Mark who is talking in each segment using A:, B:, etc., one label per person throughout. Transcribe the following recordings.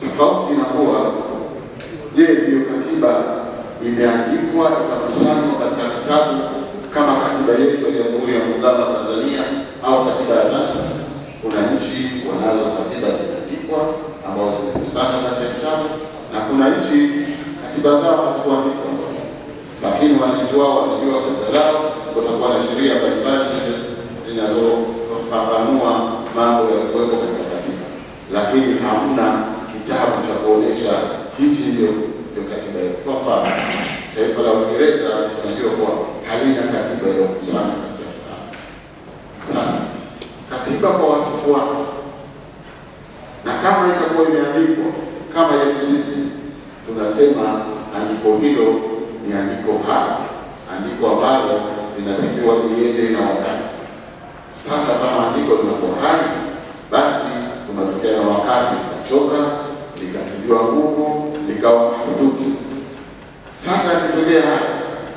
A: Tofauti inakuwa, je, hiyo katiba imeandikwa ikakusanywa katika kitabu kama katiba yetu ya Jamhuri ya Muungano wa Tanzania au katiba ya Zanzibar? Kuna nchi wanazo katiba zimeandikwa ambazo zimekusanywa katika kitabu, na kuna nchi katiba zao hazikuandikwa, lakini wananchi wao wanajua katiba zao, kutakuwa na sheria mbalimbali zinazofafanua mambo yaliyokuwepo katika katiba, lakini hamna kitabu cha kuonyesha hichi ndio katiba yetu. Kwa mfano, taifa la Uingereza tunajua kuwa halina katiba iliyokusanywa katika kitabu. Sasa katiba kwa wasifu wake, na kama itakuwa imeandikwa kama yetu sisi, tunasema andiko hilo ni andiko hai, andiko ambalo linatakiwa liende na wakati. Sasa kama andiko linakuwa hai, basi tunatokea na wakati kuchoka, likatibiwa nguvu, likawa mahututi. Sasa ikitokea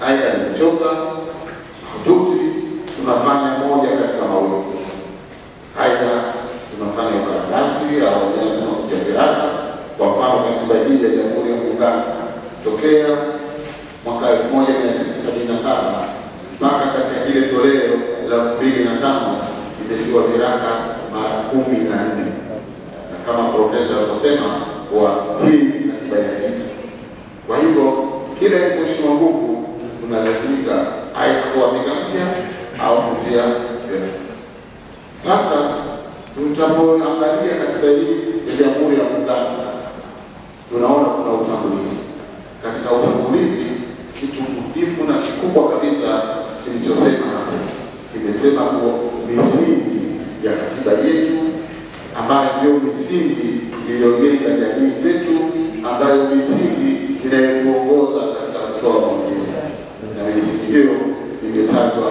A: haya limechoka, mahututi, tunafanya moja katika mawili. Aidha tunafanya ukarabati au lazima kuja viraka. Kwa mfano, katiba hii ya Jamhuri ya Muungano tokea mwaka 1977 mpaka katika ile toleo la 2005 imetiwa viraka mara 14, na kama profesa alivyosema kwa hii katiba ya sita. Kwa hivyo kila ilipoishiwa nguvu tunalazimika aidha kuandika mpya au kutia viraka. Sasa tutapoangalia katiba hii ya Jamhuri ya Muungano, tunaona kuna utangulizi. Katika utangulizi, kitu muhimu na kikubwa kabisa kilichosema hapo, kimesema kuwa misingi ya katiba yetu ambayo ndio misingi iliyojenga jamii zetu, ambayo misingi inayotuongoza katika kutoa maoni yetu, na misingi hiyo imetajwa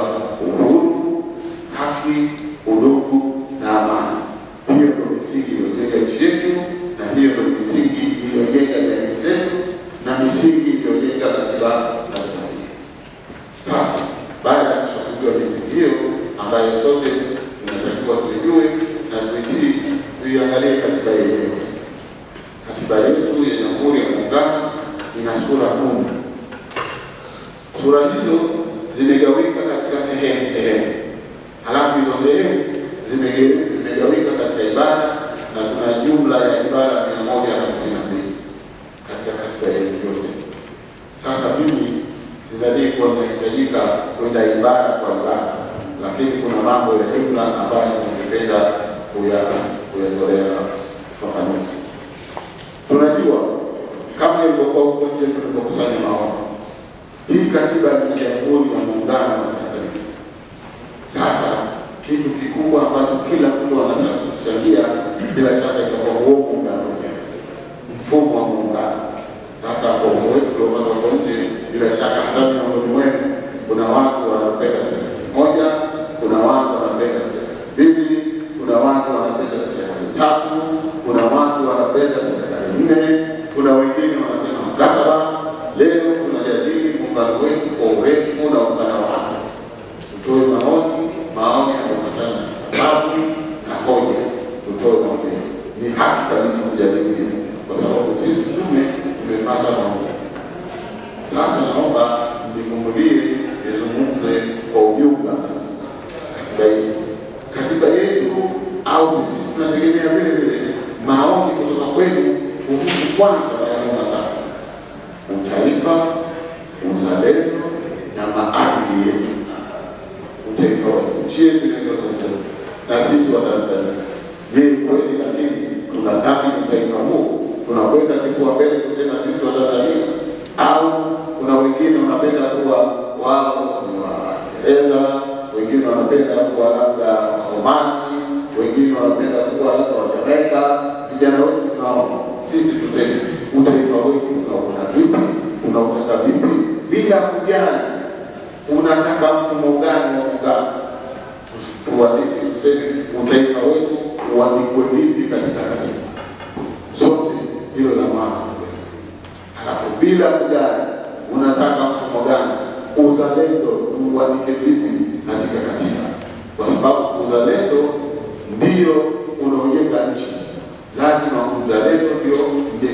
A: uhuru, haki, udugu na amani. Hiyo ndio misingi iliyojenga nchi yetu, na hiyo ndio misingi iliyojenga jamii zetu, na misingi iliyojenga katiba hii. Sasa baada ya kujua misingi hiyo ambayo sote tunatakiwa tuijue na tuitii, tuiangalie katiba yenyewe. Katiba yetu ya Jamhuri ya Muungano ina sura 10. Sura hizo zimegawika katika sehemu. Halafu hizo sehemu zimegawika katika ibara, na tuna jumla ya ibara 152 katika katiba yetu yote. Sasa mimi sidhani kuwa mnahitajika kwenda ibara kwa ibara, lakini kuna mambo ya jumla ambayo ningependa kuyatolea ufafanuzi. Tunajua kama ilivyokuwa huko nje tulipokusanya maoni, hii katiba ni Jamhuri ya Muungano wa Tanzania. Sasa kitu kikubwa ambacho kila mtu anataka kuchangia, bila shaka itakuwa huo muungano, mfumo wa muungano. Sasa kwa uzoefu uliopata huko nje, bila shaka hata miongoni mwenu kuna watu wanapenda serikali moja, kuna watu wanapenda serikali mbili, kuna watu wanapenda serikali tatu, kuna watu wanapenda serikali 4, kuna wengine wanasema mkataba. Leo tunajadili muungano wetu kwa urefu na upana wake, tutoe maoni yanayofuatana na sababu na hoja, tutoe maoni. Ni haki kabisa kujadili, kwa sababu sisi tumefuata maoni. Sasa naomba nifungulie nizungumze kwa ujumla. Sasa katiba yetu au sisi tunategemea vile vile maoni kutoka kwenu kuhusu kwanza mambo matatu: utaifa, uzalendo na maadili yetu. Utaifa wetu, nchi yetu inaitwa Tanzania na sisi wa Tanzania. Je, kweli lakini tunadhamini utaifa huu? Tunakwenda kifua mbele kusema sisi wa Tanzania, au kuna wengine wanapenda kuwa wao ni Waingereza, wengine wanapenda kuwa labda Omani, wengine wanapenda kuwa labda Wajamaika? Vijana wetu tunaona sisi tuseme utaifa wetu tunaona vipi, tunautaka vipi, bila kujali unataka mfumo gani wa muungano. Tuandike, tuseme utaifa wetu uandikwe vipi katika katiba. Sote hilo la maana tuwe. Halafu bila kujali unataka mfumo gani, uzalendo tuandike vipi katika katiba, kwa sababu uzalendo ndio unaojenga nchi. Lazima uzalendo ndio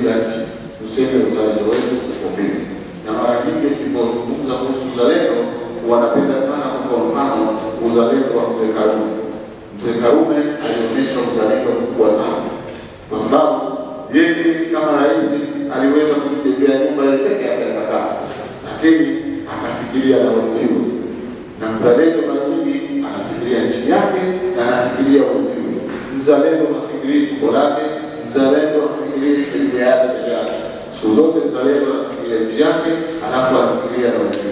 A: kuilinda nchi, tuseme uzalendo wetu uko vipi. Na mara nyingi tulipozungumza kuhusu uzalendo, wanapenda sana kutoa mfano uzalendo wa Mzee Karume. Mzee Karume alionyesha uzalendo mkubwa sana, kwa sababu yeye kama rais aliweza kujijengea nyumba ile peke yake akakaa, lakini akafikiria na wenzio. Na mzalendo mara nyingi anafikiria nchi yake na anafikiria wenzio. Mzalendo hafikirii tumbo lake, mzalendo hafikirii familia yake peke yake. Siku zote mzalendo anafikiria nchi yake, alafu anafikiria na wenzio.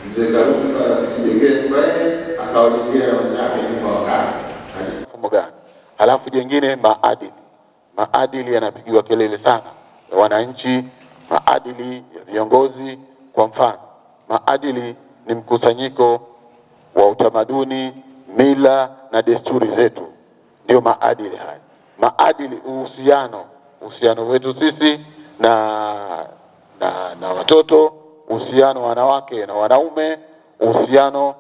A: Mzee Karume baada ya kujijengea nyumba yake, akawajengea na wenzake nyumba wakaa.
B: Mfumo gani? Halafu jengine maadili. Maadili yanapigiwa kelele sana ya wananchi, maadili ya viongozi. Kwa mfano, maadili ni mkusanyiko wa utamaduni, mila na desturi zetu. Ndio maadili haya. Maadili uhusiano wetu sisi na watoto, uhusiano wanawake na wanaume, uhusiano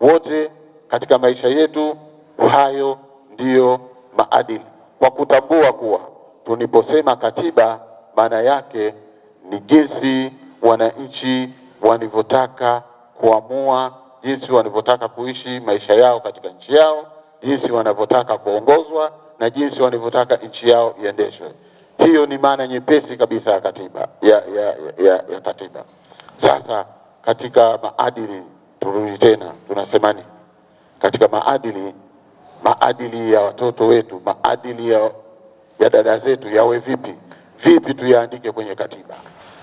B: wote katika maisha yetu, hayo ndiyo maadili. Kwa kutambua kuwa tunaposema katiba, maana yake ni jinsi wananchi wanavyotaka kuamua, jinsi wanavyotaka kuishi maisha yao katika nchi yao, jinsi wanavyotaka kuongozwa na jinsi wanavyotaka nchi yao iendeshwe. Hiyo ni maana nyepesi kabisa ya katiba ya katiba. Sasa katika maadili, turudi tena, tunasema nini? Katika maadili ya watoto wetu, maadili ya dada zetu yawe vipi? Vipi tuyaandike kwenye katiba?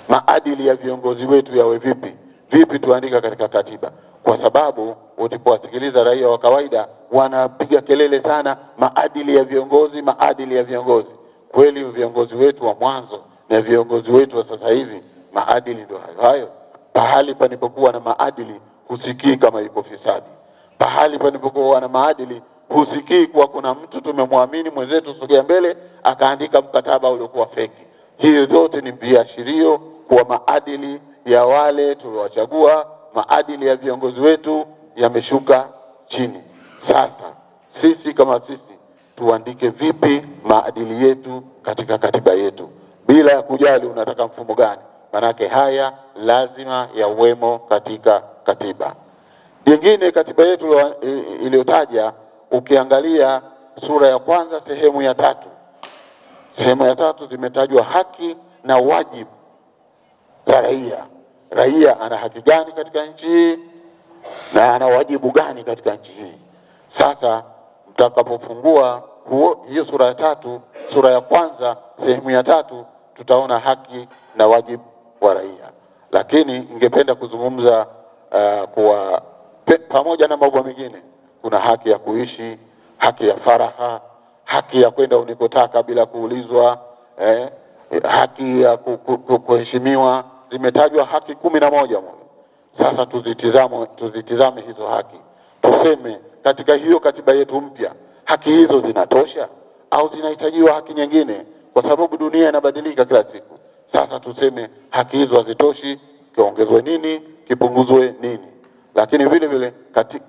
B: Maadili ya viongozi wetu yawe vipi? Vipi tuandika katika katiba? Kwa sababu ukiwasikiliza raia wa kawaida wanapiga kelele sana, maadili ya viongozi, maadili ya viongozi. Kweli viongozi wetu wa mwanzo na viongozi wetu wa sasa hivi, maadili ndio hayo. Pahali panipokuwa na maadili husikii kama iko fisadi. Pahali panipokuwa na maadili husikii kuwa kuna mtu tumemwamini mwenzetu sogea mbele akaandika mkataba uliokuwa feki. Hiyo zote ni viashirio kwa maadili ya wale tuliowachagua, maadili ya viongozi wetu yameshuka chini. Sasa sisi kama sisi tuandike vipi maadili yetu katika katiba yetu, bila ya kujali unataka mfumo gani? Manake haya lazima yawemo katika katiba. Jingine, katiba yetu iliyotaja, ukiangalia sura ya kwanza sehemu ya 3. Sehemu ya 3 zimetajwa haki na wajibu za raia. Raia ana haki gani katika nchi hii na ana wajibu gani katika nchi hii? Sasa mtakapofungua hiyo sura ya 3, sura ya kwanza sehemu ya 3, tutaona haki na wajibu wa raia. Lakini ningependa kuzungumza kwa pamoja na mambo mengine, kuna haki ya kuishi, haki ya faraha, haki ya kwenda unikotaka bila kuulizwa, haki ya kuheshimiwa. Zimetajwa haki 11. Sasa tuzitizame hizo haki. Tuseme katika hiyo katiba yetu mpya, haki hizo zinatosha au zinahitajiwa haki nyingine? Kwa sababu dunia inabadilika kila siku. Sasa tuseme haki hizo hazitoshi, kiongezwe nini, kipunguzwe nini? Lakini vile vile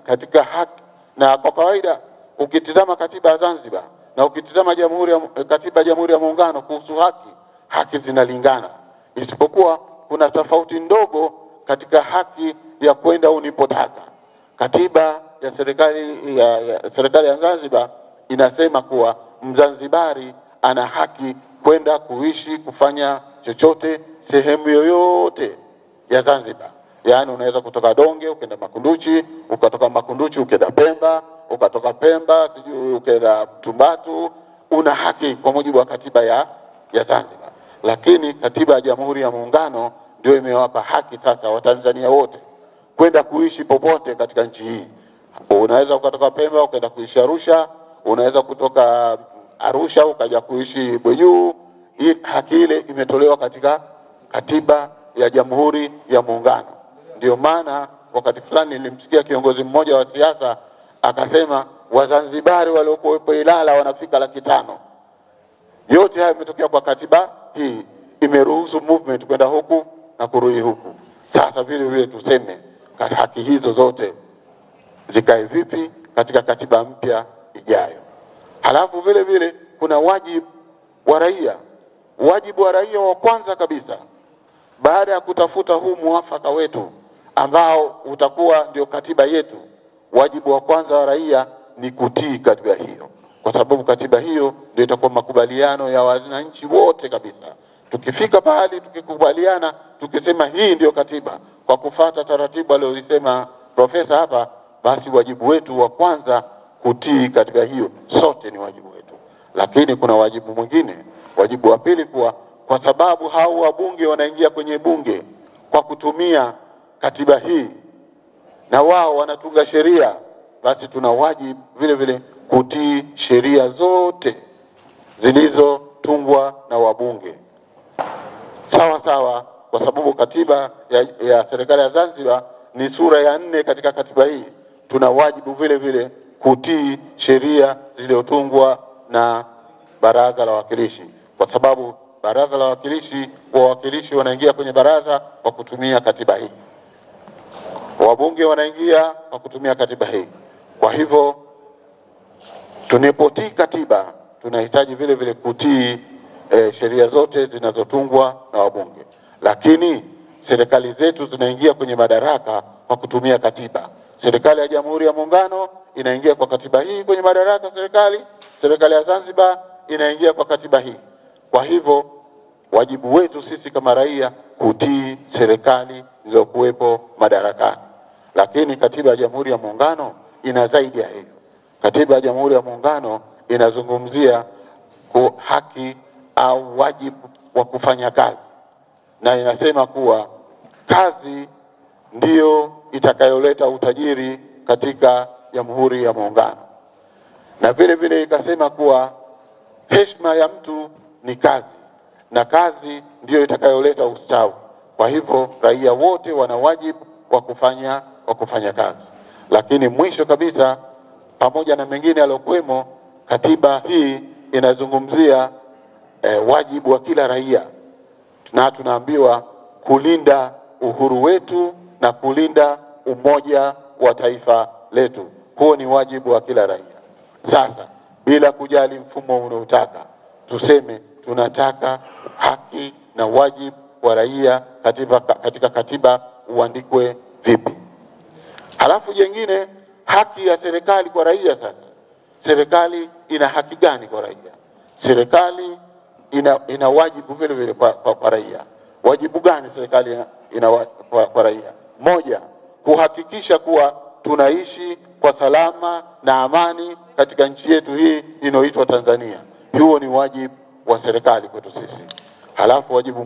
B: katika haki, na kwa kawaida ukitizama katiba ya Zanzibar na ukitizama katiba ya Jamhuri ya Muungano kuhusu haki zinalingana, isipokuwa kuna tofauti ndogo katika haki ya kwenda unipotaka. Katiba ya serikali ya Zanzibar inasema kuwa Mzanzibari ana haki kwenda kuishi, kufanya chochote sehemu yoyote ya Zanzibar. Yaani unaweza kutoka Donge ukenda Makunduchi, ukatoka Makunduchi ukenda Pemba, ukatoka Pemba sijui ukenda Tumbatu. Una haki kwa mujibu wa katiba ya Zanzibar. Lakini katiba ya Jamhuri ya Muungano ndio imewapa haki sasa Watanzania wote kwenda kuishi popote katika nchi hii. Unaweza ukatoka Pemba ukaenda kuishi Arusha, unaweza kutoka Arusha ukaja kuishi Bweyu. Haki ile imetolewa katika katiba ya Jamhuri ya Muungano. Ndio maana wakati fulani nilimsikia kiongozi mmoja wa siasa akasema Wazanzibari waliokuwepo Ilala wanafika 500,000. Yote haya yametokea kwa katiba hii, imeruhusu movement kwenda huku na kurudi huku. Sasa vile vile tuseme haki hizo zote zikae vipi katika katiba mpya ijayo. Halafu vile vile kuna wajibu wa raia. wajibu wa raia wa kwanza kabisa baada ya kutafuta huu muafaka wetu ambao utakuwa ndio katiba yetu, wajibu wa kwanza wa raia ni kutii katiba hiyo, kwa sababu katiba hiyo ndio itakuwa makubaliano ya wananchi wote kabisa. Tukifika pahali tukikubaliana, tukisema hii ndio katiba kwa kufuata taratibu aliyosema profesa hapa, basi wajibu wetu wa kwanza kutii katiba hiyo, sote ni wajibu wetu. Lakini kuna wajibu mwingine, wajibu wa pili, kwa sababu hao wabunge wanaingia kwenye bunge kwa kutumia katiba hii na wao wanatunga sheria, basi tuna wajibu vile vile kutii sheria zote zilizotungwa na wabunge sawa sawa, kwa sababu katiba ya serikali ya Zanzibar ni sura ya 4 katika katiba hii. Tuna wajibu vile vile kutii sheria zilizotungwa na Baraza la Wawakilishi, kwa sababu Baraza la Wawakilishi wanaingia kwenye baraza kwa kutumia katiba hii, wabunge wanaingia kwa kutumia katiba hii. Kwa hivyo tunapotii katiba tunahitaji vile vile kutii sheria zote zinazotungwa na wabunge. Lakini serikali zetu zinaingia kwenye madaraka kwa kutumia katiba. Serikali ya Jamhuri ya Muungano inaingia kwa katiba hii kwenye madaraka, serikali ya Zanzibar inaingia kwa katiba hii. Kwa hivyo wajibu wetu sisi kama raia kutii serikali zilizokuwepo madarakani. Lakini katiba ya Jamhuri ya Muungano ina zaidi ya hiyo. Katiba ya Jamhuri ya Muungano inazungumzia haki au wajibu wa kufanya kazi, na inasema kuwa kazi ndiyo itakayoleta utajiri katika Jamhuri ya Muungano, na vile vile ikasema kuwa heshima ya mtu ni kazi na kazi ndiyo itakayoleta ustawi. Kwa hivyo raia wote wana wajibu wa kufanya kazi. Lakini mwisho kabisa, pamoja na mengine yaliyokuwemo, katiba hii inazungumzia wajibu wa kila raia, na tunaambiwa kulinda uhuru wetu na kulinda umoja wa taifa letu. Huo ni wajibu wa kila raia. Sasa bila kujali mfumo unaotaka, tuseme tunataka haki na wajibu wa raia katika katiba uandikwe vipi. Halafu jengine, haki ya serikali kwa raia. Sasa serikali ina haki gani kwa raia? Serikali ina wajibu vile vile kwa raia. Wajibu gani serikali ina kwa raia? Moja, kuhakikisha kuwa tunaishi kwa salama na amani katika nchi yetu hii inayoitwa Tanzania. Huo ni wajibu wa serikali kwetu sisi. Halafu wajibu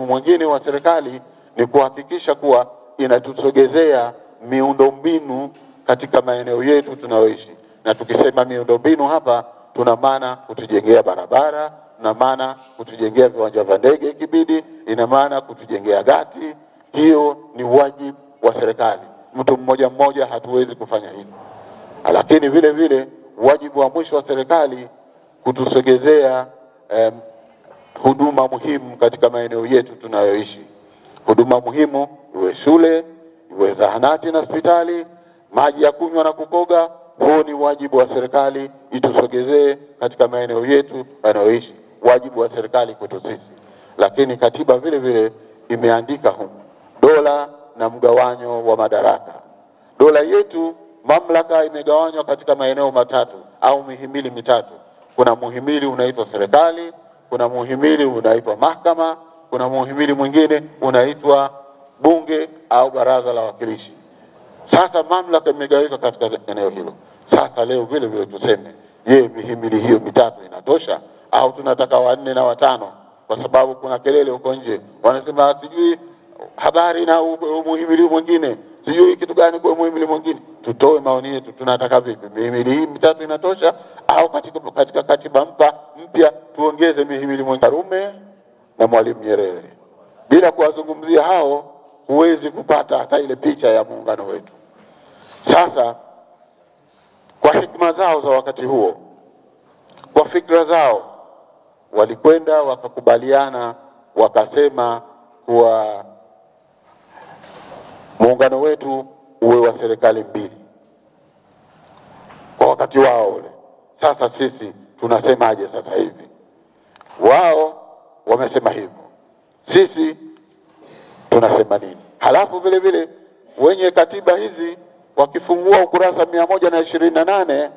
B: mwingine wa serikali ni kuhakikisha kuwa inatusogezea miundombinu katika maeneo yetu tunayoishi. Na tukisema miundombinu hapa, tuna maana kutujengea barabara, tuna maana kutujengea viwanja vya ndege ikibidi, ina maana kutujengea gati. Hiyo ni wajibu wa serikali. Mtu mmoja hatuwezi kufanya hilo. Lakini vile vile wajibu wa mwisho wa serikali kutusogezea huduma muhimu katika maeneo yetu tunayoishi. Huduma muhimu, iwe shule, iwe zahanati na hospitali, maji ya kunywa na kukoga. Huo ni wajibu wa serikali itusogezee katika maeneo yetu tunayoishi. Wajibu wa serikali kwetu sisi. Lakini katiba vile vile imeandika huko dola na mgawanyo wa madaraka. Dola yetu, mamlaka imegawanywa katika maeneo matatu au mihimili mitatu. Kuna muhimili unaitwa serikali, kuna muhimili unaitwa mahakama, kuna muhimili mwingine unaitwa bunge au Baraza la Wawakilishi. Sasa mamlaka imegawika katika eneo hilo. Sasa leo vile vile tuseme, je, mihimili hiyo mitatu inatosha au tunataka 4 na 5? Kwa sababu kuna kelele huko nje, wanasema sijui habari na muhimili mwingine, sijui kitu gani kwa muhimili mwingine. Tutoe maoni yetu, tunataka vipi? Mihimili hii mitatu inatosha au katika katiba mpya tuongeze mihimili mwingine? Karume na Mwalimu Nyerere, bila kuwazungumzia hao huwezi kupata hata ile picha ya muungano wetu. Sasa kwa hikma zao za wakati huo, kwa fikra zao, walikwenda wakakubaliana, wakasema kuwa muungano wetu uwe wa serikali mbili kwa wakati wao ule. Sasa sisi tunasemaje sasa hivi? Wao wamesema hivyo, sisi tunasema nini? Halafu vile vile wenye katiba hizi wakifungua ukurasa 128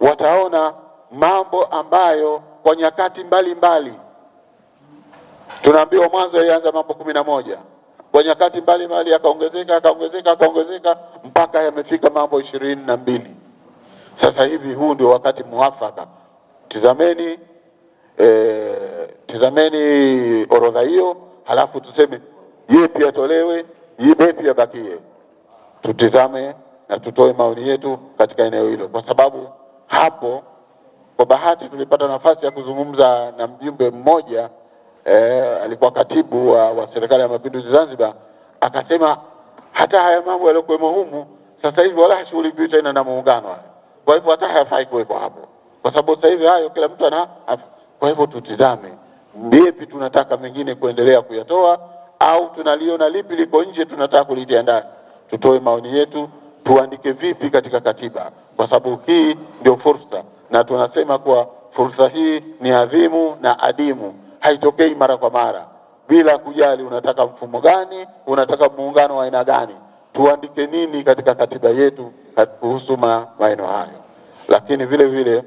B: wataona mambo ambayo kwa nyakati mbalimbali tunaambiwa mwanzo ilianza mambo 11, kwa nyakati mbalimbali yakaongezeka mpaka yamefika mambo 22. Sasa hivi huu ndio wakati muafaka. Tizameni orodha hiyo, halafu tuseme yepi yatolewe, yepi yabakie. Tutizame na tutoe maoni yetu katika eneo hilo, kwa sababu hapo kwa bahati tulipata nafasi ya kuzungumza na mjumbe mmoja alikuwa katibu wa serikali ya mapinduzi Zanzibar, akasema hata haya mambo yaliyokuwemo humu sasa hivi wala hashughulikiwi tena na muungano. Kwa hivyo hata hayafai kuwekwa hapo, kwa sababu sasa hivi hayo kila mtu ana. Kwa hivyo tutizame vipi tunataka mengine kuendelea kuyatoa, au tunaliona lipi liko nje tunataka kulitia ndani. Tutoe maoni yetu, tuandike vipi katika katiba, kwa sababu hii ndio fursa, na tunasema kwa fursa hii ni adhimu na adimu, haitokei mara kwa mara, bila kujali unataka mfumo gani, unataka muungano wa aina gani. Tuandike nini katika katiba yetu kuhusu maeneo hayo. Lakini vile vile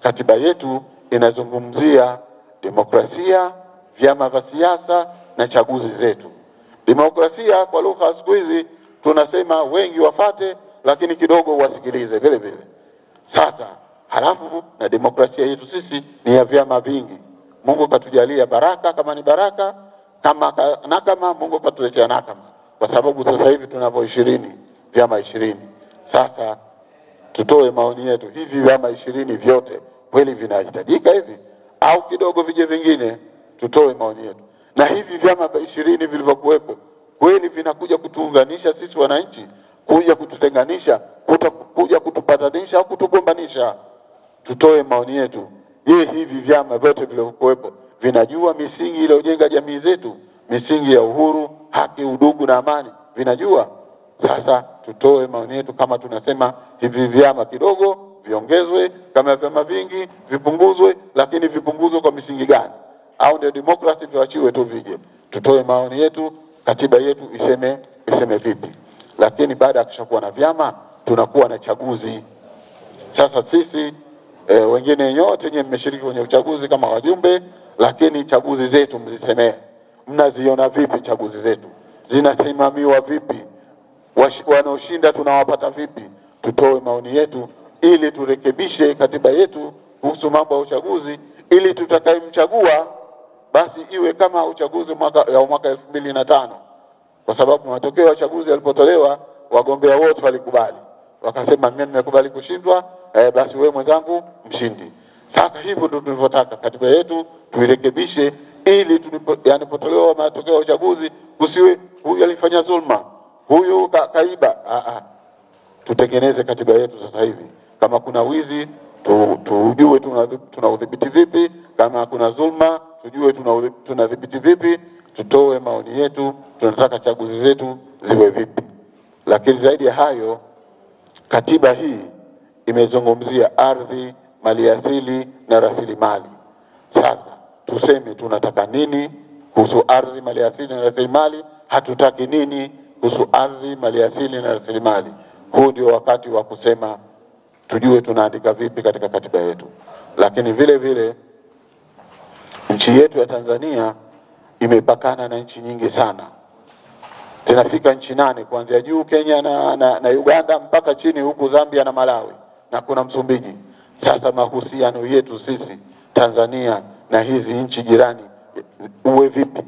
B: katiba yetu inazungumzia demokrasia, vyama vya siasa na chaguzi zetu. Demokrasia kwa lugha siku hizi tunasema wengi wafate, lakini kidogo wasikilize vile vile. Sasa halafu na demokrasia yetu sisi ni ya vyama vingi. Mungu katujalia baraka, kama ni baraka, kama nakama Mungu katuletea nakama, kwa sababu sasa hivi tunavyo 20 vyama 20. Sasa tutoe maoni yetu, hivi vyama 20 vyote kweli vinahitajika hivi au kidogo vije vingine? Tutoe maoni yetu. Na hivi vyama 20 vilivyokuwepo kweli vinakuja kutuunganisha sisi wananchi, kuja kututenganisha, kuja kutupatanisha au kutugombanisha? Tutoe maoni yetu. Je, hivi vyama vyote vilivyokuwepo vinajua misingi iliyojenga jamii zetu, misingi ya uhuru, haki, udugu na amani? Vinajua? Sasa tutoe maoni yetu, kama tunasema hivi vyama kidogo viongezwe, kama vyama vingi vipunguzwe, lakini vipunguzwe kwa misingi gani? Au ndio demokrasi tuachiwe tu vije? Tutoe maoni yetu, katiba yetu iseme vipi. Lakini baada ya kushakuwa na vyama tunakuwa na chaguzi. Sasa sisi wengine nyote nyinyi mmeshiriki kwenye uchaguzi kama wajumbe, lakini chaguzi zetu mzisemee. Mnaziona vipi chaguzi zetu? Zinasimamiwa vipi? Wanaoshinda tunawapata vipi? Tutoe maoni yetu ili turekebishe katiba yetu kuhusu mambo ya uchaguzi, ili tutakayemchagua basi iwe kama uchaguzi mwaka 2005, kwa sababu matokeo ya uchaguzi yalipotolewa wagombea wote walikubali, wakasema mimi nimekubali kushindwa, basi wewe mwenzangu mshindi. Sasa hivyo ndio tunavyotaka katiba yetu tuirekebishe, ili yanapotolewa matokeo ya uchaguzi kusiwe huyu alifanya dhulma, huyu kaiba. Tutengeneze katiba yetu sasa hivi. Kama kuna wizi tujue tunaudhibiti vipi, kama kuna dhulma tujue tunadhibiti vipi. Tutoe maoni yetu, tunataka chaguzi zetu ziwe vipi. Lakini zaidi ya hayo, katiba hii imezungumzia ardhi, maliasili na rasilimali. Sasa tuseme tunataka nini kuhusu ardhi, maliasili na rasilimali, hatutaki nini kuhusu ardhi, maliasili na rasilimali. Huu ndio wakati wa kusema tujue tunaandika vipi katika katiba yetu. Lakini vile vile nchi yetu ya Tanzania imepakana na nchi nyingi sana. Zinafika nchi 8 kuanzia juu Kenya na Uganda mpaka chini huku Zambia na Malawi na kuna Msumbiji. Sasa mahusiano yetu sisi Tanzania na hizi nchi jirani uwe vipi?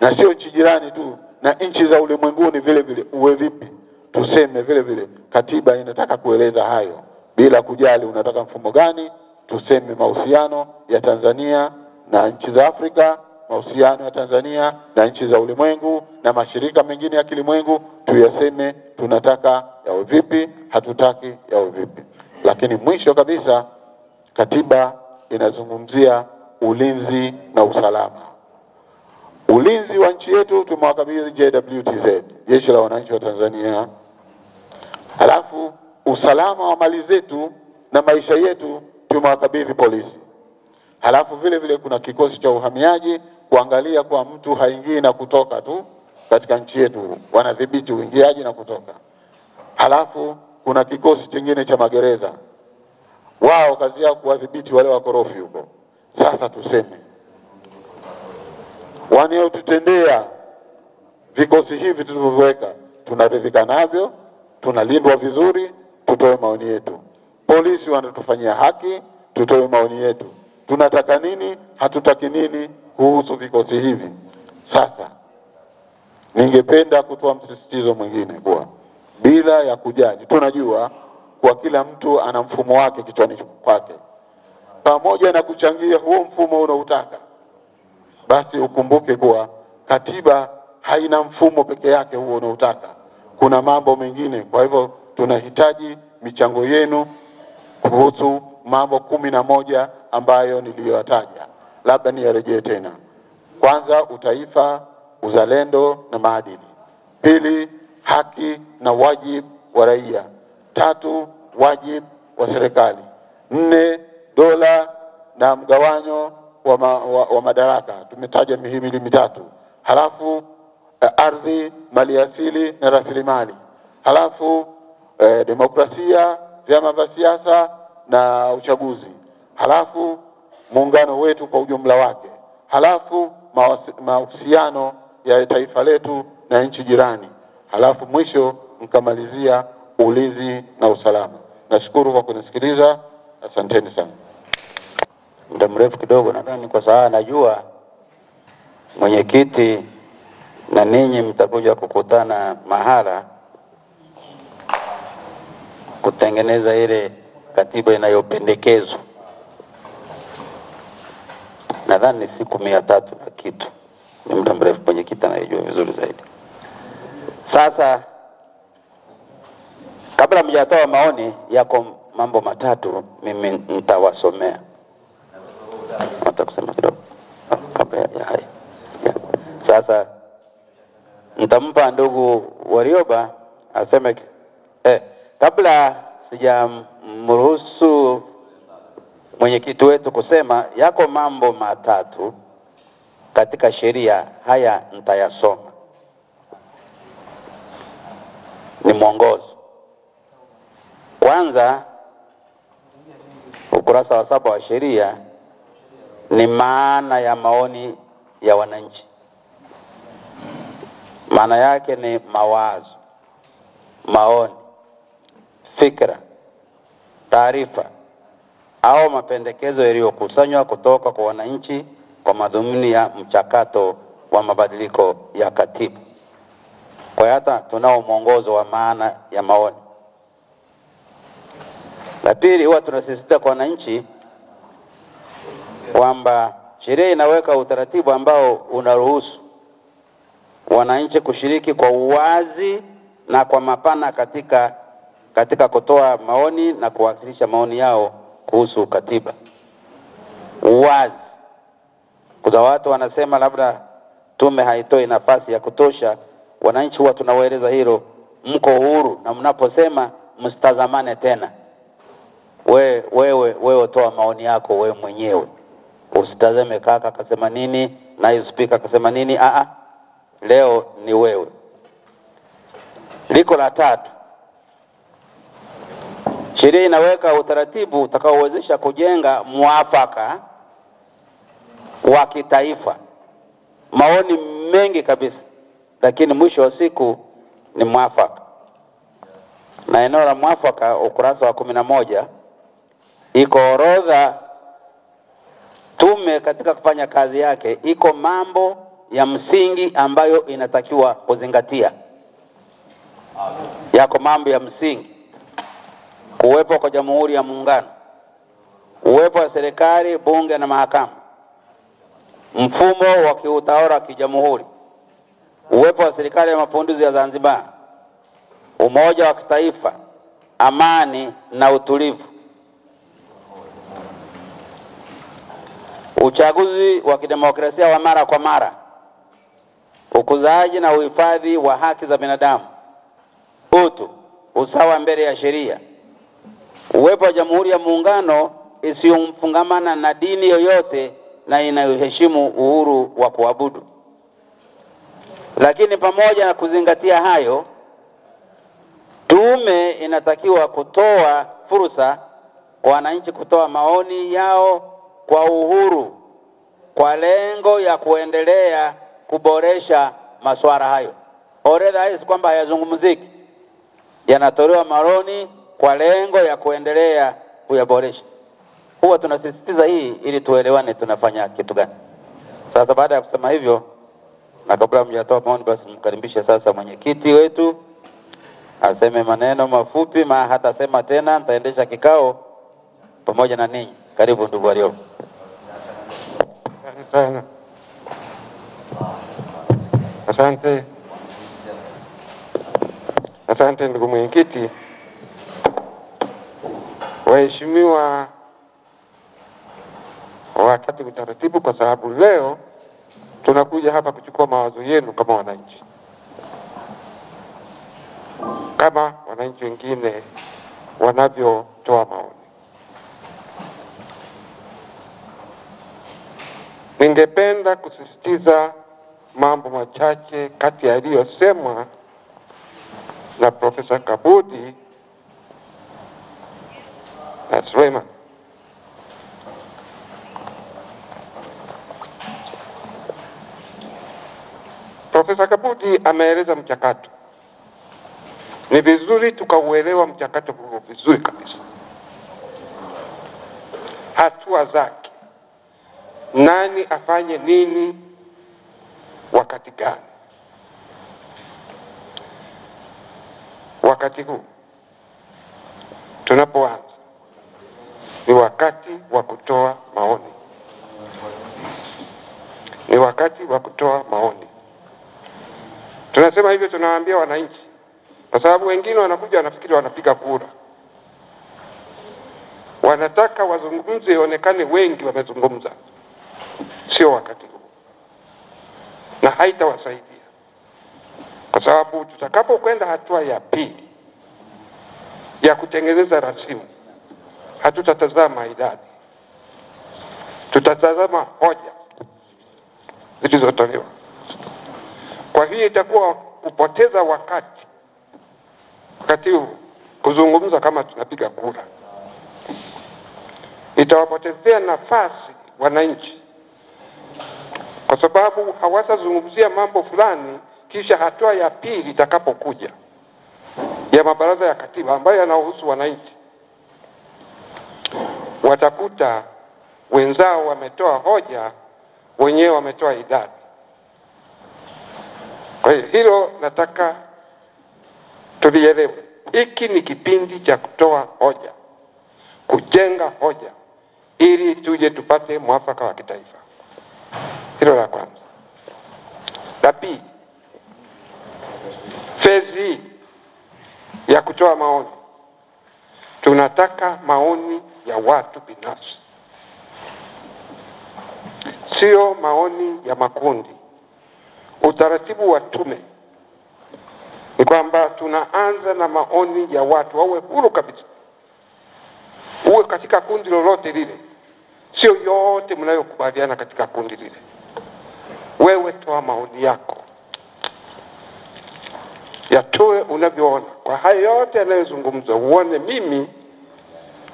B: Na sio nchi jirani tu, na nchi za ulimwenguni vile vile uwe vipi? Tuseme vile vile katiba inataka kueleza hayo, bila kujali unataka mfumo gani. Tuseme mahusiano ya Tanzania na nchi za Afrika, mahusiano ya Tanzania na nchi za ulimwengu na mashirika mengine ya kilimwengu, tuyaseme tunataka yawe vipi, hatutaki yawe vipi. Lakini mwisho kabisa, katiba inazungumzia ulinzi na usalama. Ulinzi wa nchi yetu tumewakabidhi JWTZ, Jeshi la Wananchi wa Tanzania. Halafu usalama wa mali zetu na maisha yetu tumewakabidhi polisi. Halafu vile vile kuna kikosi cha uhamiaji kuangalia kwa mtu haingii na kutoka tu katika nchi yetu, wanadhibiti uingiaji na kutoka. Halafu kuna kikosi kingine cha magereza, wao kazi yao kuwadhibiti wale wakorofi huko. Sasa tuseme wanaotutendea vikosi hivi tulivyoweka tunaridhika navyo, tunalindwa vizuri, tutoe maoni yetu. Polisi wanatufanyia haki, tutoe maoni yetu. Tunataka nini, hatutaki nini kuhusu vikosi hivi. Sasa ningependa kutoa msisitizo mwingine kwa bila ya kujali, tunajua kwa kila mtu ana mfumo wake kichwani kwake, pamoja na kuchangia huo mfumo unaotaka, basi ukumbuke kuwa katiba haina mfumo peke yake huo unaotaka, kuna mambo mengine. Kwa hivyo tunahitaji michango yenu kuhusu mambo 11 ambayo niliyoyataja. Labda niyarejee tena. Kwanza, utaifa, uzalendo na maadili. Pili, haki na wajibu wa raia. 3, wajibu wa serikali. 4, dola na mgawanyo wa madaraka. Tumetaja mihimili mitatu. Halafu ardhi, maliasili na rasilimali. Halafu demokrasia, vyama vya siasa na uchaguzi. Halafu muungano wetu kwa ujumla wake. Halafu mahusiano ya taifa letu na nchi jirani. Halafu mwisho mkamalizia ulinzi na usalama. Nashukuru kwa kunisikiliza. Asanteni sana.
C: Muda mrefu kidogo nadhani, kwa sababu najua mwenyekiti na ninyi mtakuja kukutana mahala kutengeneza ile katiba inayopendekezwa. Nadhani ni siku 300 na kitu. Ni muda mrefu, mwenyekiti anayejua vizuri zaidi. Sasa kabla mjatoa maoni yako, mambo matatu mimi nitawasomea. Nataka kusema kidogo kabla ya haya. Sasa nitampa ndugu Warioba aseme kabla sijamruhusu mwenyekiti wetu kusema, yako mambo matatu katika sheria, haya nitayasoma. Ni mwongozo. Kwanza, ukurasa wa 7 wa sheria ni maana ya maoni ya wananchi. Maana yake ni mawazo, maoni, fikra, taarifa au mapendekezo yaliyokusanywa kutoka kwa wananchi kwa madhumuni ya mchakato wa mabadiliko ya katiba. Kwa hata tunao mwongozo wa maana ya maoni. La pili, huwa tunasisitiza kwa wananchi kwamba sheria inaweka utaratibu ambao unaruhusu wananchi kushiriki kwa uwazi na kwa mapana katika kutoa maoni na kuwasilisha maoni yao kuhusu katiba. Uwazi. Kuna watu wanasema labda tume haitoi nafasi ya kutosha. Wananchi huwa tunawaeleza hilo, mko huru, na mnaposema msitazamane tena. Wewe toa maoni yako wewe mwenyewe. Usitazame kaka akasema nini, na speaker akasema nini. Leo ni wewe. Liko la tatu. Sheria inaweka utaratibu utakaowezesha kujenga muafaka wa kitaifa. Maoni mengi kabisa, lakini mwisho wa siku ni muafaka. Na eneo la muafaka, ukurasa wa 11, iko orodha. Tume katika kufanya kazi yake iko mambo ya msingi ambayo inatakiwa kuzingatia. Yako mambo ya msingi: uwepo kwa Jamhuri ya Muungano, uwepo wa serikali, bunge na mahakama, mfumo wa kiutawala kijamhuri, uwepo wa serikali ya mapinduzi ya Zanzibar, umoja wa kitaifa, amani na utulivu, uchaguzi wa kidemokrasia wa mara kwa mara, ukuzaji na uhifadhi wa haki za binadamu, utu, usawa mbele ya sheria, uwepo wa Jamhuri ya Muungano isiyomfungamana na dini yoyote na inayoheshimu uhuru wa kuabudu. Lakini pamoja na kuzingatia hayo, tume inatakiwa kutoa fursa kwa wananchi kutoa maoni yao kwa uhuru kwa lengo ya kuendelea kuboresha masuala hayo. Orodha hii si kwamba hayazungumziki, yanatolewa maoni kwa lengo ya kuendelea kuyaboresha. Huwa tunasisitiza hii ili tuelewane tunafanya kitu gani. Sasa baada ya kusema hivyo, na kabla mjatoa maoni, basi nimkaribishe sasa mwenyekiti wetu aseme maneno mafupi, hata sema tena nitaendesha kikao pamoja na ninyi. Karibu ndugu Warioba.
D: Asante sana. Asante. Asante ndugu mwenyekiti. Waheshimiwa wakati utaratibu, kwa sababu leo tunakuja hapa kuchukua mawazo yenu kama wananchi, kama wananchi wengine wanavyotoa maoni. Ningependa kusisitiza mambo machache kati ya yaliyosemwa na Profesa Kabudi na Suleiman. Profesa Kabudi ameeleza mchakato. Ni vizuri tukauelewa mchakato huo vizuri kabisa, hatua zake, nani afanye nini wakati gani. Wakati huu tunapoanza ni wakati wa kutoa maoni, ni wakati wa kutoa maoni. Tunasema hivyo, tunawaambia wananchi, kwa sababu wengine wanakuja wanafikiri wanapiga kura, wanataka wazungumze, ionekane wengi wamezungumza. Sio wakati huu, na haitawasaidia, kwa sababu tutakapokwenda hatua ya pili ya kutengeneza rasimu, hatutatazama idadi, tutatazama hoja zilizotolewa. Kwa hiyo itakuwa kupoteza wakati huu kuzungumza kama tunapiga kura. Itawapotezea nafasi wananchi, kwa sababu hawatazungumzia mambo fulani, kisha hatua ya pili itakapokuja ya mabaraza ya katiba ambayo yanahusu wananchi, watakuta wenzao wametoa hoja, wenyewe wametoa idadi. Kwa hiyo hilo nataka tulielewe. Hiki ni kipindi cha kutoa hoja, kujenga hoja, ili tuje tupate mwafaka wa kitaifa. Hilo la kwanza. La pili, phase hii ya kutoa maoni, tunataka maoni ya watu binafsi, sio maoni ya makundi. Utaratibu wa tume ni kwamba tunaanza na maoni ya watu, wawe huru kabisa, uwe katika kundi lolote lile, sio yote mnayokubaliana katika kundi lile. Wewe toa maoni yako, yatoe unavyoona. Kwa hayo yote yanayozungumzwa, uone mimi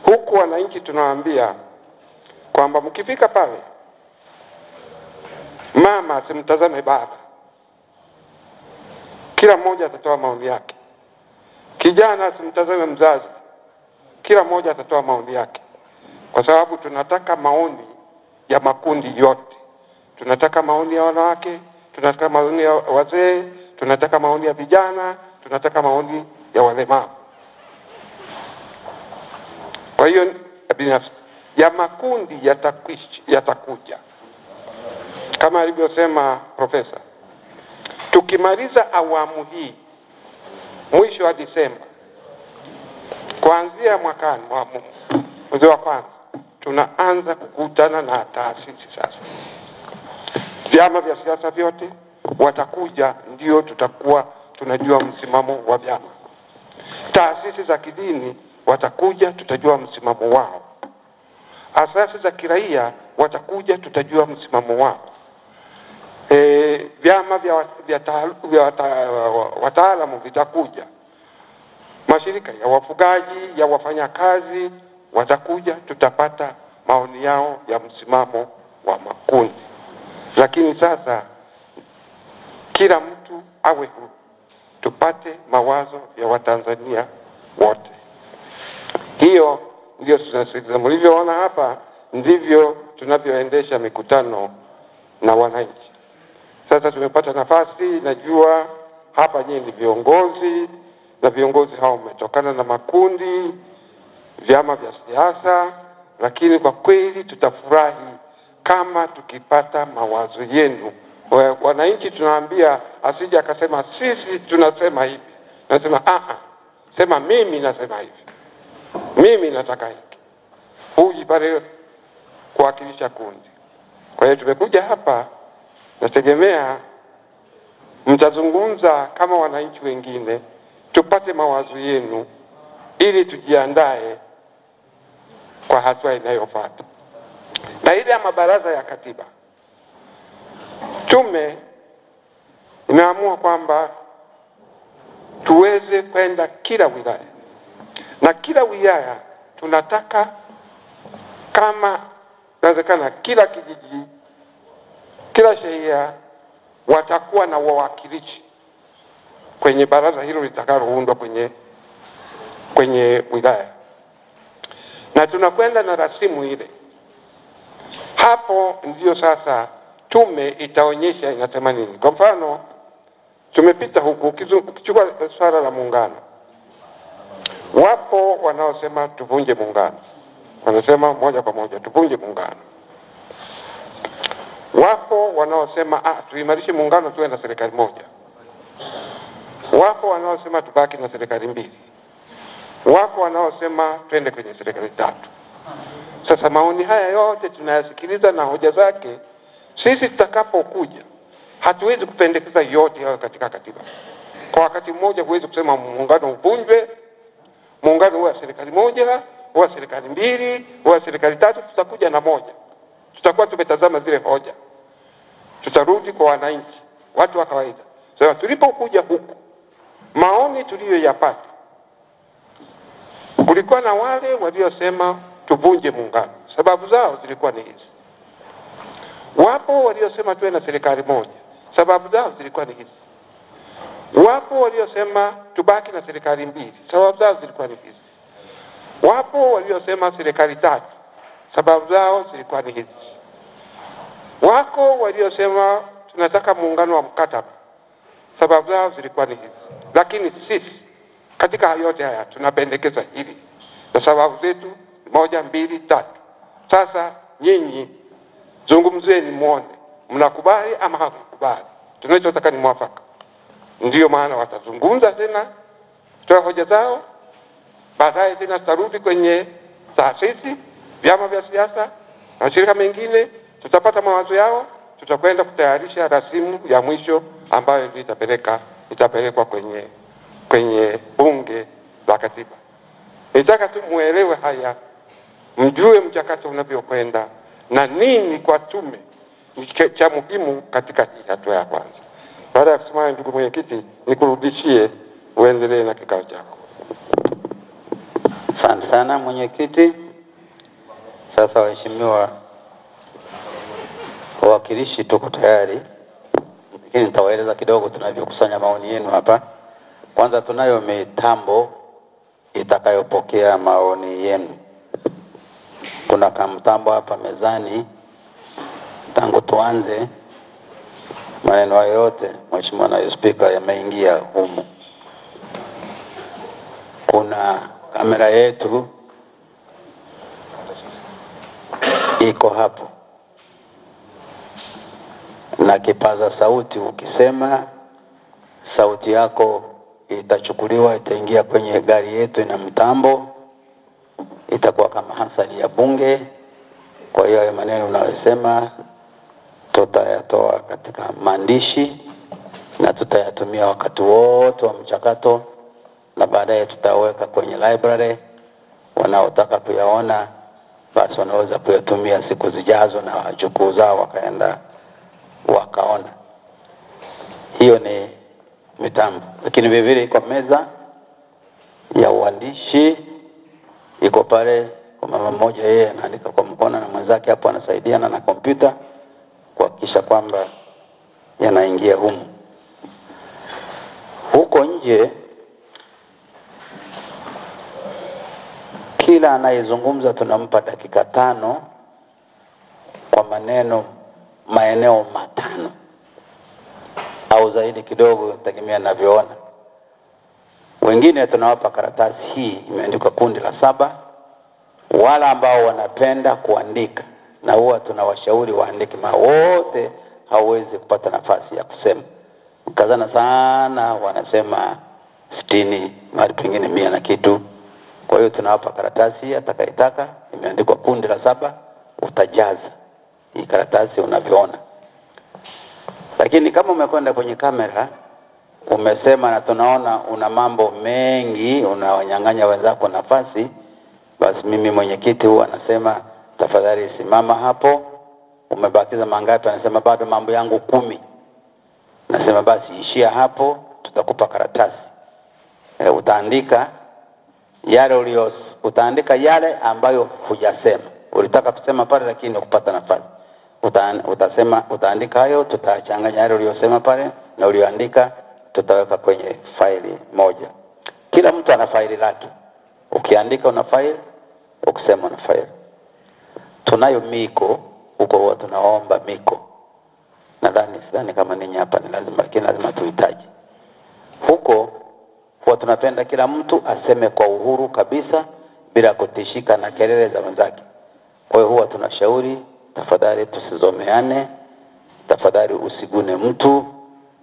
D: huku wananchi tunawaambia kwamba mkifika pale, mama asimtazame baba, kila mmoja atatoa maoni yake. Kijana asimtazame mzazi, kila mmoja atatoa maoni yake, kwa sababu tunataka maoni ya makundi yote. Tunataka maoni ya wanawake, tunataka maoni ya wazee, tunataka maoni ya vijana, tunataka maoni ya walemavu. Kwa hiyo binafsi ya makundi yatakuja kama alivyosema profesa. Tukimaliza awamu hii mwisho wa Disemba, kuanzia mwakani mwezi wa kwanza tunaanza kukutana na taasisi. Sasa vyama vya siasa vyote watakuja, ndio tutakuwa tunajua msimamo wa vyama. Taasisi za kidini watakuja, tutajua msimamo wao. asasi za kiraia watakuja, tutajua msimamo wao. Vyama vya wataalamu vitakuja, mashirika ya wafugaji, ya wafanyakazi watakuja, tutapata maoni yao ya msimamo wa makundi. Lakini sasa kila mtu awe huru, tupate mawazo ya Watanzania wote. Hiyo ndio tunasisitiza. Mlivyoona hapa ndivyo tunavyoendesha mikutano na wananchi. Sasa tumepata nafasi, najua hapa nyinyi ni viongozi, na viongozi hao umetokana na makundi, vyama vya siasa, lakini kwa kweli tutafurahi kama tukipata mawazo yenu. Wananchi tunawaambia asije akasema sisi tunasema hivi. Nasema sema mimi nasema hivi. Mimi nataka hiki. Huji pale kuwakilisha kundi. Kwa hiyo tumekuja hapa, nategemea mtazungumza kama wananchi wengine, tupate mawazo yenu ili tujiandae kwa hatua inayofuata. Na ile ya mabaraza ya katiba, tume imeamua kwamba tuweze kwenda kila wilaya, na kila wilaya tunataka kama inawezekana kila kijiji, kila shehia watakuwa na wawakilishi kwenye baraza hilo litakaloundwa kwenye wilaya, na tunakwenda na rasimu ile. Hapo ndio sasa tume itaonyesha inasema nini. Kwa mfano tumepita huku, ukichukua swala la muungano, wapo wanaosema tuvunje muungano, wanasema moja kwa moja tuvunje muungano. Wapo wanaosema tuimarishe muungano, tuwe na serikali moja. Wapo wanaosema tubaki na serikali mbili. Wapo wanaosema twende kwenye serikali tatu. Sasa maoni haya yote tunayasikiliza na hoja zake. Sisi tutakapokuja hatuwezi kupendekeza yote hayo katika katiba. Kwa wakati mmoja huwezi kusema muungano uvunjwe, muungano uwe serikali moja, uwe serikali mbili, uwe serikali tatu. Tutakuja na moja. Tutakuwa tumetazama zile hoja. Tutarudi kwa wananchi, watu wa kawaida. Sasa tulipokuja huku, maoni tuliyoyapata, kulikuwa na wale waliosema tuvunje muungano. Sababu zao zilikuwa ni hizi. Wapo waliosema tuwe na serikali moja. Sababu zao zilikuwa ni hizi. Wapo waliosema tubaki na serikali mbili. Sababu zao zilikuwa ni hizi. Wapo waliosema serikali tatu. Sababu zao zilikuwa ni hizi. Wako waliosema tunataka muungano wa mkataba. Sababu zao zilikuwa ni hizi. Lakini sisi katika yote haya tunapendekeza hili. Na sababu zetu 1, 2, 3. Sasa nyinyi zungumzeni muone mnakubali ama hamkubali. Tunachotaka ni mwafaka. Ndiyo maana watazungumza tena, toa hoja zao, baadaye tena tutarudi kwenye taasisi, vyama vya siasa na mashirika mengine, tutapata mawazo yao, tutakwenda kutayarisha rasimu ya mwisho ambayo ndio itapelekwa kwenye bunge la katiba. Nitaka tu muelewe haya, mjue mchakato unavyokwenda na nini kwa tume cha muhimu katika hii hatua ya kwanza. Baada ya kusema, ndugu mwenyekiti, nikurudishie uendelee na kikao chako.
C: Asante sana mwenyekiti. Sasa waheshimiwa wawakilishi, tuko tayari, lakini nitawaeleza kidogo tunavyokusanya maoni yenu hapa. Kwanza tunayo mitambo itakayopokea maoni yenu. Kuna kamtambo hapa mezani. Tangu tuanze maneno hayo yote, Mheshimiwa Naibu Spika, yameingia humu. Kuna kamera yetu iko hapo na kipaza sauti. Ukisema sauti yako itachukuliwa, itaingia kwenye gari yetu ina mtambo, itakuwa kama hansari ya bunge. Kwa hiyo maneno unayosema tutayatoa katika maandishi na tutayatumia wakati wote wa mchakato, na baadaye tutaweka kwenye library. Wanaotaka kuyaona basi wanaweza kuyatumia siku zijazo na wajukuu zao wakaenda wakaona. Hiyo ni mitambo, lakini vile vile iko meza ya uandishi iko pale kwa mama mmoja, yeye anaandika kwa mkono na mwenzake hapo anasaidiana na kompyuta kuhakikisha kwamba yanaingia humu. Huko nje kila anayezungumza tunampa dakika 5 kwa maeneo 5 au zaidi kidogo, tegemea ninavyoona. Wengine tunawapa karatasi hii imeandikwa kundi la 7, wala ambao wanapenda kuandika, na huwa tunawashauri waandike, wote hawezi kupata nafasi ya kusema. Mkazana sana wanasema 60, mahali pengine 100 na kitu. Kwa hiyo tunawapa karatasi atakayetaka, imeandikwa kundi la 7, utajaza hii karatasi unavyoona. Lakini kama umekwenda kwenye kamera umesema na tunaona una mambo mengi, unawanyang'anya wenzako nafasi, basi mimi mwenyekiti huwa anasema tafadhali simama hapo. Umebakiza mangapi? Anasema bado mambo yangu 10. Nasema basi ishia hapo, tutakupa karatasi. Utaandika yale ambayo hujasema. Ulitaka kusema pale lakini hukupata nafasi. Utaandika hayo, tutachanganya yale uliyosema pale na ulioandika, tutaweka kwenye faili moja. Kila mtu ana faili lake. Ukiandika una faili, ukisema una faili. Tunayo miko huko, huwa tunaomba miko. Sidhani kama ninyi hapa ni lazima, lakini lazima tuhitaji. Huko huwa tunapenda kila mtu aseme kwa uhuru kabisa bila kutishika na kelele za wenzake. Kwa hiyo huwa tunashauri tafadhali tusizomeane, tafadhali usigune mtu,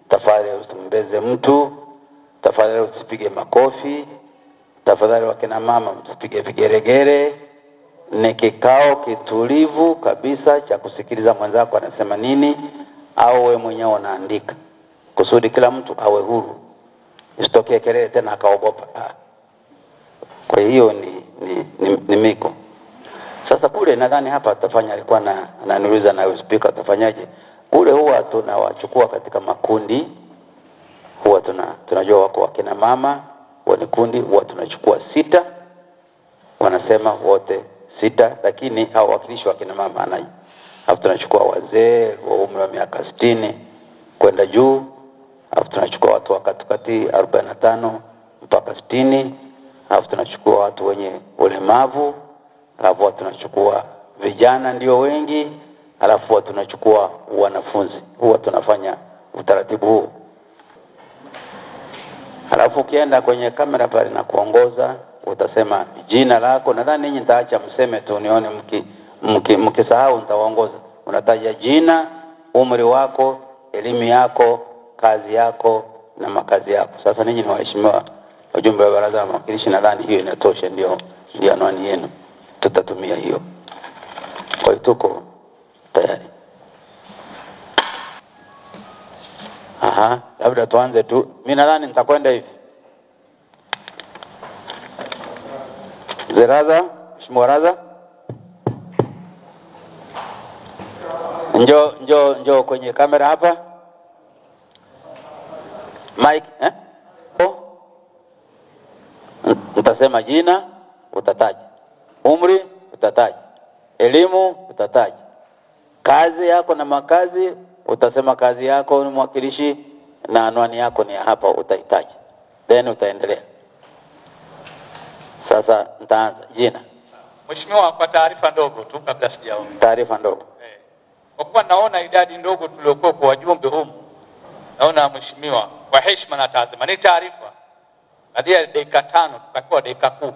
C: tafadhali usimbeze mtu, tafadhali usipige makofi, tafadhali wakina mama msipige vigeregere. Ni kikao kitulivu kabisa cha kusikiliza mwenzako anasema nini au wewe mwenyewe unaandika, kusudi kila mtu awe huru, isitokee kelele tena akaogopa. Kwa hiyo ni miko. Sasa kule nadhani hapa tutafanya, alikuwa ananiuliza na speaker atafanyaje. Kule huwa tunawachukua katika makundi, huwa tunajua wako wakina mama wani kundi, huwa tunachukua 6, wanasema wote 6, lakini hao wakilishi wakina mama anaje. Hapo tunachukua wazee wa umri wa miaka 60 kwenda juu, hapo tunachukua watu wa katikati 45 mpaka 60, hapo tunachukua watu wenye ulemavu, alafu tunachukua vijana ndio wengi, alafu tunachukua wanafunzi. Huwa tunafanya utaratibu huu. Alafu ukienda kwenye kamera pale na kuongoza, utasema jina lako. Nadhani ninyi nitaacha mseme tu nione, mkisahau nitawaongoza. Unataja jina, umri wako, elimu yako, kazi yako na makazi yako. Sasa ninyi ni waheshimiwa wajumbe wa baraza la mawakilishi, nadhani hiyo inatosha, ndio anwani yenu. Tutatumia hiyo. Kwa hiyo tuko tayari. Labda tuanze tu. Mimi nadhani nitakwenda hivi. Zeraza, Mheshimiwa Raza. Njoo kwenye kamera hapa. Mike, Utasema jina, utataja. Umri, utataja. Elimu, utataja. Kazi yako na makazi, utasema kazi yako ni mwakilishi na anwani yako ni hapa, utahitaji. Then utaendelea. Sasa nitaanza. Jina.
E: Mheshimiwa, kwa taarifa ndogo tu kabla sijaomba.
C: Taarifa ndogo.
E: Kwa kuwa naona idadi ndogo tuliokuwa kwa wajumbe humu, naona Mheshimiwa kwa heshima na taazima ni taarifa. Baada dakika 5 tukakuwa dakika 10.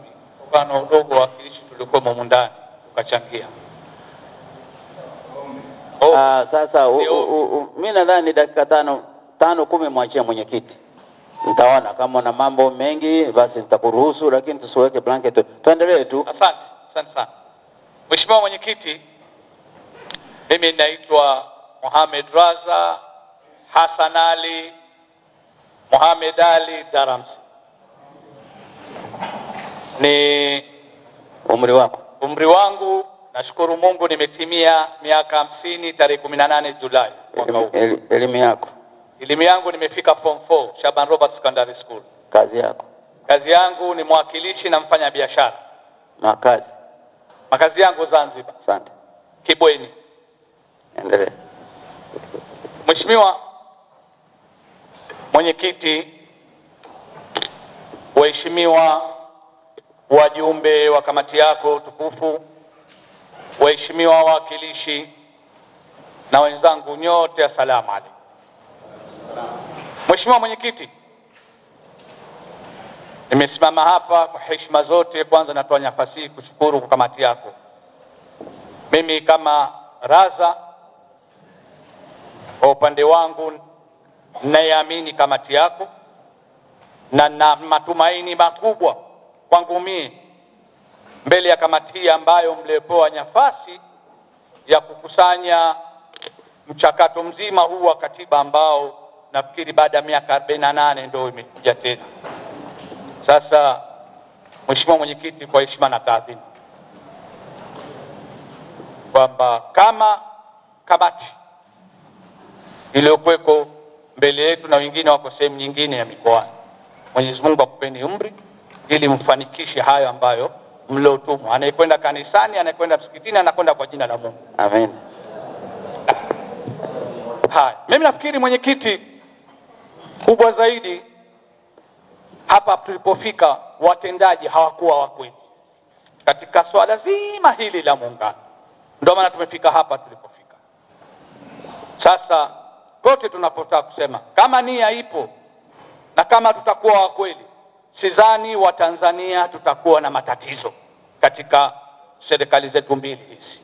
E: Kwa na udogo wa wakilishi tuliokuwa humu ndani tukachangia.
C: Sasa mimi nadhani dakika 5-10 mwachie mwenyekiti. Nitaona kama una mambo mengi basi nitakuruhusu, lakini tusiweke blanket. Tuendelee tu.
E: Asante sana. Mheshimiwa mwenyekiti, mimi naitwa Mohamed Raza Hassan Ali Mohamed Ali Daramsi. Ni
C: umri wako?
E: Umri wangu nashukuru Mungu nimetimia miaka 50 tarehe 18 Julai mwaka huu.
C: Elimu yako?
E: Elimu yangu nimefika form 4 Shaban Robert Secondary School.
C: Kazi yako?
E: Kazi yangu ni mwakilishi na mfanya biashara.
C: Makazi?
E: Makazi yangu Zanzibar.
C: Asante.
E: Kibweni.
C: Endelea.
E: Mheshimiwa Mwenyekiti, waheshimiwa wajumbe wa kamati yako tukufu, waheshimiwa wawakilishi na wenzangu nyote, asalamu alaykum. Mheshimiwa Mwenyekiti, nimesimama hapa kwa heshima zote. Kwanza natoa nafasi kushukuru kwa kamati yako. Mimi kama raza, kwa upande wangu naiamini kamati yako na matumaini makubwa kwangu mimi mbele ya kamati hii ambayo mlepewa nafasi ya kukusanya mchakato mzima huu wa katiba ambao nafikiri baada ya miaka 48 ndio imekuja tena. Sasa Mheshimiwa Mwenyekiti, kwa heshima na taadhima, kwamba kama kamati iliyokuweko mbele yetu na wengine wako sehemu nyingine ya mikoa, Mwenyezi Mungu akupeni umri ili mfanikishe hayo ambayo mliotumwa. Anayekwenda kanisani, anayekwenda msikitini, anakwenda kwa jina la Mungu.
C: Amen.
E: Hai, mimi nafikiri Mwenyekiti, kubwa zaidi hapa tulipofika, watendaji hawakuwa wa kweli katika swala zima hili la muungano. Ndio maana tumefika hapa tulipofika. Sasa kote tunapotaka kusema kama nia ipo na kama tutakuwa wa kweli, sidhani wa Tanzania tutakuwa na matatizo katika serikali zetu mbili hizi,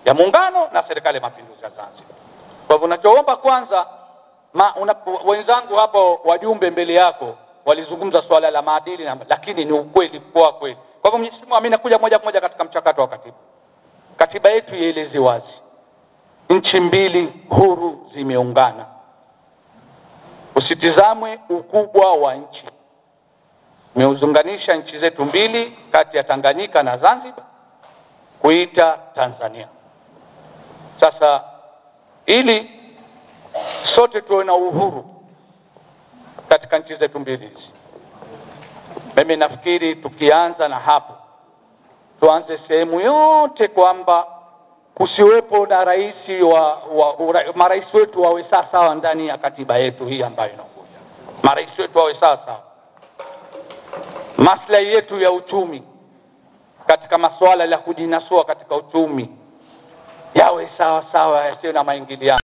E: ya muungano na serikali ya mapinduzi ya Zanzibar. Kwa hivyo ninachoomba kwanza, wenzangu hapo wajumbe mbele yako walizungumza swala la maadili lakini ni ukweli kwa kweli. Kwa hivyo Mheshimiwa, mimi nakuja moja kwa moja katika mchakato wa katiba. Katiba yetu ieleze wazi, nchi mbili huru zimeungana. Usitizamwe ukubwa wa nchi. Imeuzunganisha nchi zetu mbili kati ya Tanganyika na Zanzibar kuita Tanzania. Sasa ili sote tuwe na uhuru katika nchi zetu mbili hizi, mimi nafikiri tukianza na hapo, tuanze sehemu yote kwamba kusiwepo na marais wetu wawe sawa ndani ya katiba yetu hii ambayo inakuja. Marais wetu wawe sawa. Maslahi yetu ya uchumi katika masuala ya kujinasua katika uchumi yawe sawa, yasiyo na maingiliano.